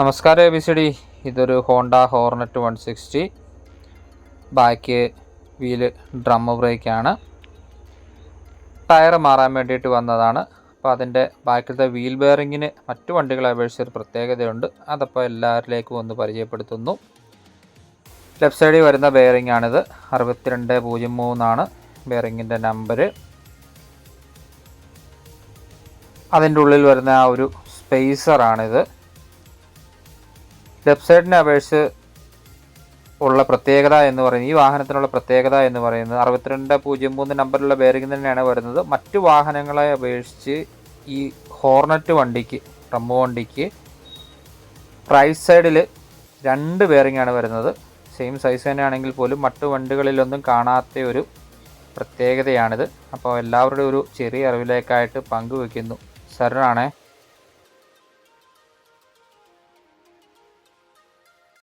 നമസ്കാരം ABCD. ഇതൊരു Honda Hornet 160 back wheel drum ബ്രേക്കാണ്. ടയർ മാറാൻ വേണ്ടിയിട്ട് വന്നതാണ്. അപ്പോൾ അതിൻ്റെ ബാക്കിലത്തെ വീൽ ബെയറിങ്ങിന് മറ്റു വണ്ടികളെ അപേക്ഷിച്ച് ഒരു പ്രത്യേകതയുണ്ട്. അതപ്പോൾ എല്ലാവരിലേക്കും ഒന്ന് പരിചയപ്പെടുത്തുന്നു. ലെഫ്റ്റ് സൈഡിൽ വരുന്ന ബെയറിംഗ് ആണിത്. 6203 ബെയറിങ്ങിൻ്റെ നമ്പർ. അതിൻ്റെ ഉള്ളിൽ വരുന്ന ആ ഒരു സ്പേസറാണിത്. ലെഫ്റ്റ് സൈഡിനെ അപേക്ഷിച്ച് ഉള്ള പ്രത്യേകത എന്ന് പറയുന്നത്, ഈ വാഹനത്തിനുള്ള പ്രത്യേകത എന്ന് പറയുന്നത് 6203 നമ്പറിലുള്ള ബെയറിംഗ് തന്നെയാണ് വരുന്നത്. മറ്റു വാഹനങ്ങളെ അപേക്ഷിച്ച് ഈ ഹോർനെറ്റ് വണ്ടിക്ക്, റമ്മോ വണ്ടിക്ക് റൈറ്റ് സൈഡിൽ 2 ബെയറിംഗ് ആണ് വരുന്നത്. സെയിം സൈസ് തന്നെയാണെങ്കിൽ പോലും മറ്റു വണ്ടികളിലൊന്നും കാണാത്ത ഒരു പ്രത്യേകതയാണിത്. അപ്പോൾ എല്ലാവരുടെയും ഒരു ചെറിയ അറിവിലേക്കായിട്ട് പങ്കുവെക്കുന്നു. സരണാണേ.